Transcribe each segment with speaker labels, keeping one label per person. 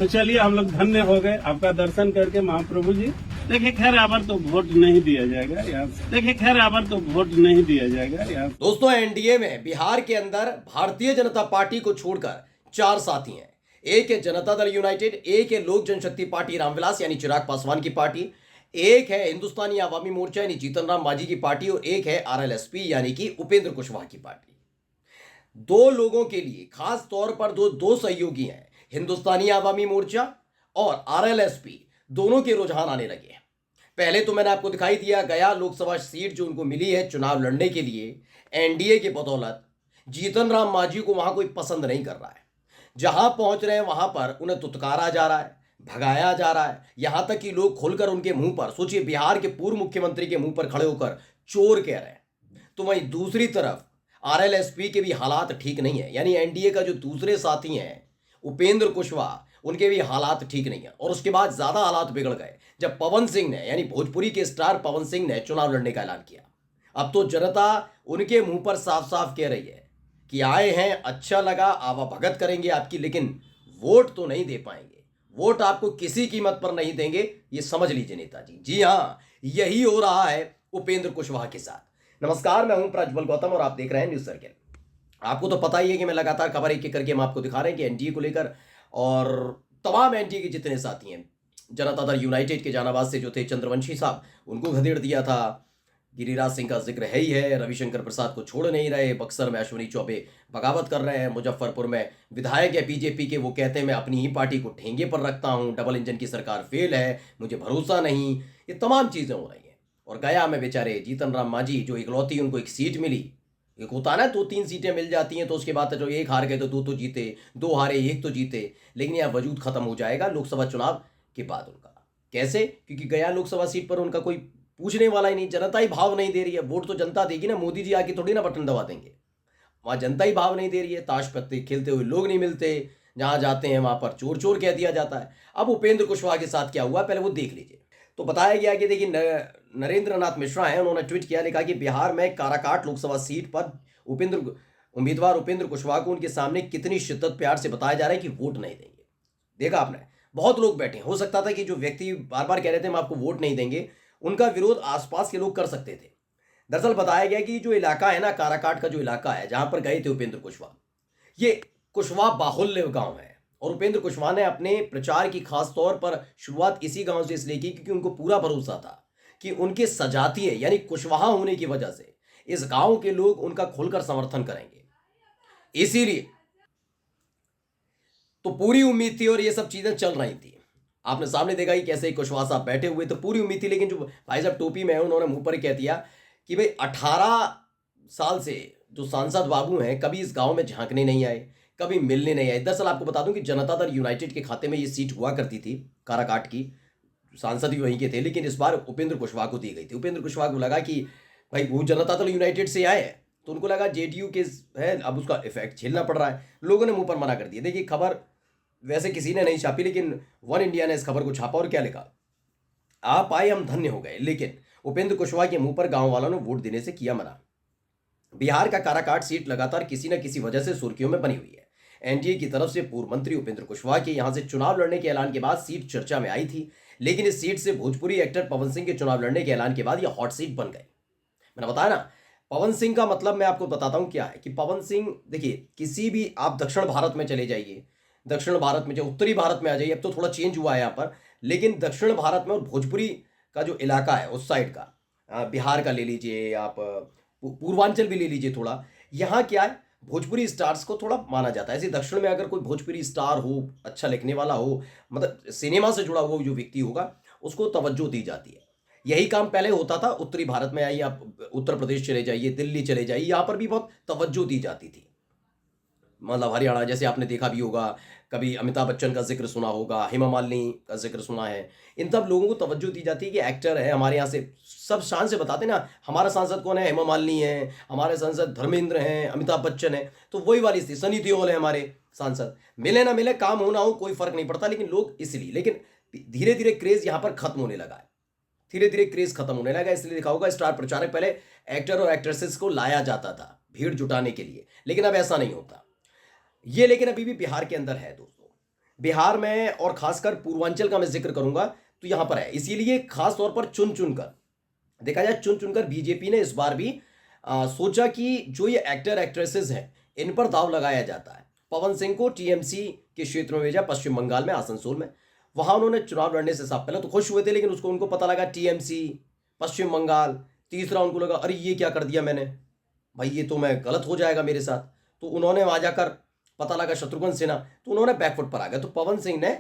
Speaker 1: तो चलिए हम लोग धन्य हो गए आपका दर्शन करके महाप्रभु जी। देखिए खैर आवर तो वोट नहीं दिया जाएगा यहाँ। देखिए खैर आवर तो वोट नहीं दिया जाएगा यहाँ।
Speaker 2: दोस्तों, एनडीए में बिहार के अंदर भारतीय जनता पार्टी को छोड़कर 4 साथी हैं। एक है जनता दल यूनाइटेड, एक है लोक जनशक्ति पार्टी रामविलास यानी चिराग पासवान की पार्टी, एक है हिंदुस्तानी आवामी मोर्चा यानी जीतन राम मांझी की पार्टी और एक है आरएलएसपी यानी कि उपेंद्र कुशवाहा की पार्टी। दो लोगों के लिए खास तौर पर दो सहयोगी हैं, हिंदुस्तानी आवामी मोर्चा और आरएलएसपी, दोनों के रुझान आने लगे हैं। पहले तो मैंने आपको दिखाई दिया गया लोकसभा सीट जो उनको मिली है चुनाव लड़ने के लिए एनडीए के बदौलत, जीतन राम मांझी को वहां कोई पसंद नहीं कर रहा है। जहां पहुंच रहे हैं वहां पर उन्हें तुतकारा जा रहा है, भगाया जा रहा है, यहां तक कि लोग खुलकर उनके मुंह पर, सोचिए बिहार के पूर्व मुख्यमंत्री के मुंह पर खड़े होकर चोर कह रहे हैं। तो वहीं दूसरी तरफ आरएलएसपी के भी हालात ठीक नहीं है, यानी एनडीए का जो दूसरे साथी हैं उपेंद्र कुशवाहा, उनके भी हालात ठीक नहीं है। और उसके बाद ज्यादा हालात बिगड़ गए जब पवन सिंह ने, यानी भोजपुरी के स्टार पवन सिंह ने चुनाव लड़ने का ऐलान किया। अब तो जनता उनके मुंह पर साफ साफ कह रही है कि आए हैं, अच्छा लगा, आवाभगत करेंगे आपकी, लेकिन वोट तो नहीं दे पाएंगे। वोट आपको किसी कीमत पर नहीं देंगे, ये समझ लीजिए नेताजी। जी हाँ, यही हो रहा है उपेंद्र कुशवाहा के साथ। नमस्कार, मैं हूं प्रज्वल गौतम और आप देख रहे हैं न्यूज सर्किल। आपको तो पता ही है कि मैं लगातार खबर एक एक करके हम आपको दिखा रहे हैं कि एनडीए को लेकर, और तमाम एनडीए के जितने साथी हैं, जनता दल यूनाइटेड के जहानाबाद से जो थे चंद्रवंशी साहब, उनको खदेड़ दिया था। गिरिराज सिंह का जिक्र है ही है, रविशंकर प्रसाद को छोड़ नहीं रहे, बक्सर में अश्विनी चौबे बगावत कर रहे हैं, मुजफ्फरपुर में विधायक है बीजेपी के, वो कहते हैं मैं अपनी ही पार्टी को ठेंगे पर रखता हूं, डबल इंजन की सरकार फेल है, मुझे भरोसा नहीं। ये तमाम चीजें हो रही हैं। और गया में बेचारे जीतन राम मांझी, जो इकलौती उनको एक सीट मिली, एक होता ना 2-3 सीटें मिल जाती हैं तो उसके बाद जो एक हार गए तो 2 तो जीते, 2 हारे 1 तो जीते, लेकिन यह वजूद खत्म हो जाएगा लोकसभा चुनाव के बाद उनका। कैसे? क्योंकि गया लोकसभा सीट पर उनका कोई पूछने वाला ही नहीं, जनता ही भाव नहीं दे रही है। वोट तो जनता देगी ना, मोदी जी आके थोड़ी ना बटन दबा देंगे। वहां जनता ही भाव नहीं दे रही है, ताश पत्ते खेलते हुए लोग नहीं मिलते, जहां जाते हैं वहां पर चोर चोर कह दिया जाता है। अब उपेंद्र कुशवाहा के साथ क्या हुआ पहले वो देख लीजिए। तो बताया गया कि देखिए नरेंद्र नाथ मिश्रा हैं, उन्होंने ट्वीट किया, लिखा कि बिहार में काराकाट लोकसभा सीट पर उम्मीदवार उपेंद्र कुशवाहा को उनके सामने कितनी शिद्दत प्यार से बताया जा रहा है कि वोट नहीं देंगे। देखा आपने, बहुत लोग बैठे। हो सकता था कि जो व्यक्ति बार बार कह रहे थे हम आपको वोट नहीं देंगे, उनका विरोध आसपास के लोग कर सकते थे। दरअसल बताया गया कि जो इलाका है ना, काराकाट का जो इलाका है जहां पर गए थे उपेंद्र कुशवाहा, ये कुशवाहा बाहुल्य गांव है। और उपेंद्र कुशवाहा ने अपने प्रचार की खास तौर पर शुरुआत इसी गांव से इसलिए की क्योंकि उनको पूरा भरोसा था कि उनके सजातीय यानी कुशवाहा होने की वजह से इस गांव के लोग उनका खुलकर समर्थन करेंगे। इसीलिए तो पूरी उम्मीद थी और ये सब चीजें चल रही थी। आपने सामने देखा कि कैसे कुशवाहा साहब बैठे हुए, तो पूरी उम्मीद थी। लेकिन जो भाई साहब टोपी में है, उन्होंने मुंह पर कह दिया कि भाई 18 साल से जो सांसद बाबू हैं कभी इस गांव में झांकने नहीं आए, कभी मिलने नहीं आए। दरअसल आपको बता दूं कि जनता दल यूनाइटेड के खाते में ये सीट हुआ करती थी काराकाट की, सांसद भी वहीं के थे, लेकिन इस बार उपेंद्र कुशवाहा को दी गई थी। उपेंद्र कुशवाहा को लगा कि भाई वो जनता दल यूनाइटेड से आए हैं, तो उनको लगा जेडीयू के है, अब उसका इफेक्ट झेलना पड़ रहा है। लोगों ने मुंह पर मना कर दिया। देखिए खबर वैसे किसी ने नहीं छापी, लेकिन वन इंडिया ने इस खबर को छापा और क्या लिखा, आप आए हम धन्य हो गए, लेकिन उपेंद्र कुशवाहा के मुंह पर गांव वालों ने वोट देने से किया मना। बिहार का काराकाट सीट लगातार किसी न किसी वजह से सुर्खियों में बनी हुई है। एनडीए की तरफ से पूर्व मंत्री उपेंद्र कुशवाहा के यहां से चुनाव लड़ने के ऐलान के बाद सीट चर्चा में आई थी, लेकिन इस सीट से भोजपुरी एक्टर पवन सिंह के चुनाव लड़ने के ऐलान के बाद यह हॉट सीट बन गई। मैंने बताया ना, पवन सिंह का मतलब मैं आपको बताता हूं क्या है कि पवन सिंह, देखिए किसी भी आप दक्षिण भारत में चले जाइए, दक्षिण भारत में, जो उत्तरी भारत में आ जाइए, अब तो थोड़ा चेंज हुआ है यहाँ पर, लेकिन दक्षिण भारत में और भोजपुरी का जो इलाका है उस साइड का, बिहार का ले लीजिए आप, पूर्वांचल भी ले लीजिए थोड़ा, यहाँ क्या है भोजपुरी स्टार्स को थोड़ा माना जाता है। ऐसे दक्षिण में अगर कोई भोजपुरी स्टार हो, अच्छा लिखने वाला हो, मतलब सिनेमा से जुड़ा हुआ जो व्यक्ति होगा, उसको तवज्जो दी जाती है। यही काम पहले होता था उत्तरी भारत में। आइए आप उत्तर प्रदेश चले जाइए, दिल्ली चले जाइए, यहाँ पर भी बहुत तवज्जो दी जाती थी। मतलब हरियाणा, जैसे आपने देखा भी होगा, कभी अमिताभ बच्चन का जिक्र सुना होगा, हेमा मालिनी का जिक्र सुना है, इन सब लोगों को तवज्जो दी जाती है कि एक्टर है हमारे यहाँ से, सब शान से बताते ना हमारा सांसद कौन है, हेमा मालिनी है, हमारे सांसद धर्मेंद्र हैं, अमिताभ बच्चन है। तो वही वाली स्थिति, सनी देओल है हमारे सांसद। मिले ना मिले, काम हो ना हो, कोई फर्क नहीं पड़ता, लेकिन लोग इसलिए, लेकिन धीरे धीरे क्रेज यहाँ पर खत्म होने लगा है, धीरे धीरे क्रेज खत्म होने लगा। इसलिए देखा होगा स्टार प्रचारक पहले एक्टर और एक्ट्रेसेस को लाया जाता था भीड़ जुटाने के लिए, लेकिन अब ऐसा नहीं होता ये। लेकिन अभी भी बिहार के अंदर है दोस्तों, बिहार में और खासकर पूर्वांचल का मैं जिक्र करूंगा तो यहां पर है, इसीलिए खास तौर पर चुन चुनकर देखा जाए, चुन चुनकर बीजेपी ने इस बार भी सोचा कि जो ये एक्टर एक्ट्रेसेस हैं इन पर दाव लगाया जाता है। पवन सिंह को टीएमसी के क्षेत्र में भेजा, पश्चिम बंगाल में आसनसोल में। वहां उन्होंने चुनाव लड़ने से साफ पहले तो खुश हुए थे, लेकिन उनको पता लगा टीएमसी पश्चिम बंगाल, तीसरा उनको लगा अरे ये क्या कर दिया मैंने, भाई ये तो मैं गलत हो जाएगा मेरे साथ। तो उन्होंने वहां जाकर पता लगा शत्रुघ्न सिन्हा, तो उन्होंने बैकफुट पर आ गए। तो पवन सिंह ने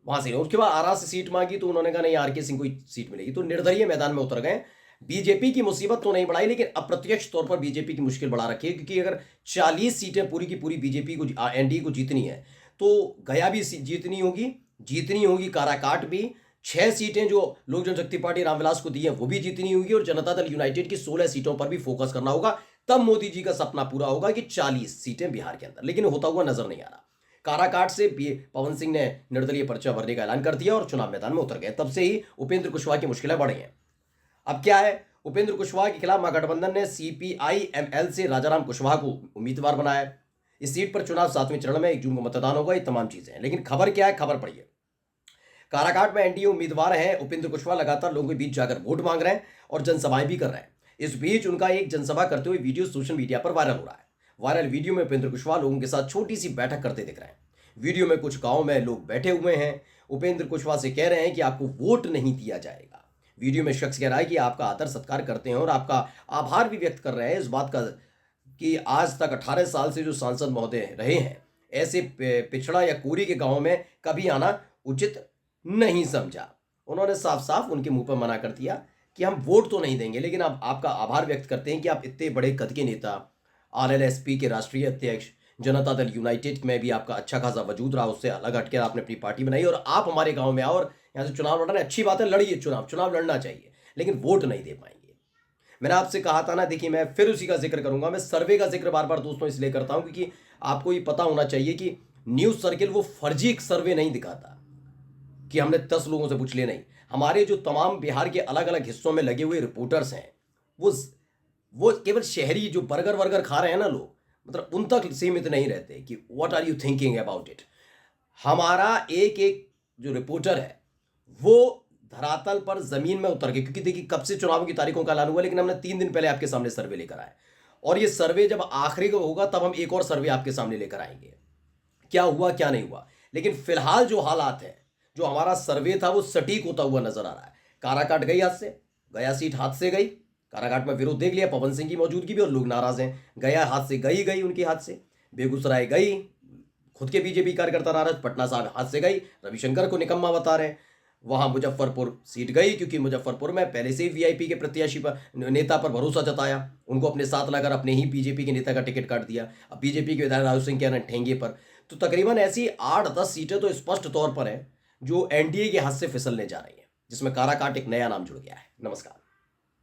Speaker 2: वहां से, उसके बाद आरा से सीट मांगी तो उन्होंने कहा नहीं आरके सिंह को ही सीट मिलेगी, तो निर्दलीय मैदान में उतर गए। बीजेपी की मुसीबत तो नहीं बढ़ाई, लेकिन अप्रत्यक्ष तौर पर बीजेपी की मुश्किल बढ़ा रखी है, क्योंकि अगर 40 सीटें पूरी की पूरी बीजेपी को एनडीए को जीतनी है तो गया भी जीतनी होगी, काराकाट भी, 6 सीटें जो लोक जनशक्ति पार्टी रामविलास को दी है वो भी जीतनी होगी, और जनता दल यूनाइटेड की 16 सीटों पर भी फोकस करना होगा। तब मोदी जी का सपना पूरा होगा कि 40 सीटें बिहार के अंदर, लेकिन होता हुआ नजर नहीं आ रहा। काराकाट से पवन सिंह ने निर्दलीय पर्चा भरने का ऐलान कर दिया और चुनाव मैदान में उतर गए। तब से ही उपेंद्र कुशवाहा की मुश्किलें बढ़ी हैं। अब क्या है, उपेंद्र कुशवाहा के खिलाफ महागठबंधन ने CPI-ML से राजाराम कुशवाहा को उम्मीदवार बनाया। इस सीट पर चुनाव 7वें चरण में 1 जून को मतदान होगा। ये तमाम चीजें हैं, लेकिन खबर क्या है, खबर पढ़िए। काराकाट में एनडीए उम्मीदवार हैं उपेंद्र कुशवाहा, लगातार लोगों के बीच जाकर वोट मांग रहे हैं और जनसभाएं भी कर रहे हैं। इस बीच उनका एक जनसभा करते हुए वीडियो सोशल मीडिया पर वायरल हो रहा है। वायरल वीडियो में उपेंद्र कुशवाहा लोगों के साथ छोटी सी बैठक करते दिख रहे हैं। वीडियो में कुछ गांव में लोग बैठे हुए हैं, उपेंद्र कुशवाहा से कह रहे हैं कि आपको वोट नहीं दिया जाएगा। वीडियो में शख्स कह रहा है कि आपका आदर सत्कार करते हैं और आपका आभार भी व्यक्त कर रहे हैं इस बात का कि आज तक 18 साल से जो सांसद महोदय रहे हैं, ऐसे पिछड़ा या कोरी के गांव में कभी आना उचित नहीं समझा। उन्होंने साफ साफ उनके मुंह पर मना कर दिया कि हम वोट तो नहीं देंगे, लेकिन आप आपका आभार व्यक्त करते हैं कि आप इतने बड़े कद के नेता, RLSP के राष्ट्रीय अध्यक्ष, जनता दल यूनाइटेड में भी आपका अच्छा खासा वजूद रहा, उससे अलग हटकर आपने अपनी पार्टी बनाई और आप हमारे गांव में आओ और यहाँ से चुनाव लड़ रहे हैं। अच्छी बात है, लड़िए, चुनाव लड़ना चाहिए, लेकिन वोट नहीं दे पाएंगे। मैंने आपसे कहा था ना, देखिए मैं फिर उसी का जिक्र करूंगा। मैं सर्वे का जिक्र बार बार दोस्तों इसलिए करता हूं क्योंकि आपको ये पता होना चाहिए कि न्यूज सर्किल वो फर्जी एक सर्वे नहीं दिखाता कि हमने 10 लोगों से पूछ लिया, नहीं। हमारे जो तमाम बिहार के अलग अलग हिस्सों में लगे हुए रिपोर्टर्स हैं, वो केवल शहरी जो बर्गर वर्गर खा रहे हैं ना लोग, मतलब उन तक सीमित नहीं रहते कि what are you thinking about it. हमारा एक एक जो रिपोर्टर है वो धरातल पर जमीन में उतर के, क्योंकि देखिए कब से चुनाव की तारीखों का ऐलान हुआ, लेकिन हमने 3 दिन पहले आपके सामने सर्वे लेकर आए और ये सर्वे जब आखिरी को होगा तब हम एक और सर्वे आपके सामने लेकर आएंगे, क्या हुआ क्या नहीं हुआ। लेकिन फिलहाल जो हालात है, जो हमारा सर्वे था वो सटीक होता हुआ नजर आ रहा है। काराकाट गई हाथ से, गया सीट हाथ से गई। काराकाट में विरोध देख लिया, पवन सिंह की मौजूदगी भी, और लोग नाराज हैं। गया हाथ से गई उनके हाथ से। बेगूसराय गई, खुद के बीजेपी कार्यकर्ता नाराज। पटना साहब हाथ से गई, रविशंकर को निकम्मा बता रहे हैं। वहां मुजफ्फरपुर सीट गई क्योंकि मुजफ्फरपुर में पहले से ही वीआईपी के प्रत्याशी पर, नेता पर भरोसा जताया, उनको अपने साथ लाकर अपने ही बीजेपी के नेता का टिकट काट दिया। अब बीजेपी के विधायक राजू सिंह कह रहे हैं ठेंगे पर। तो तकरीबन ऐसी 8-10 सीटें तो स्पष्ट तौर पर है जो एनडीए के हाथ से फिसलने जा रही है, जिसमें काराकाट एक नया नाम जुड़ गया है। नमस्कार।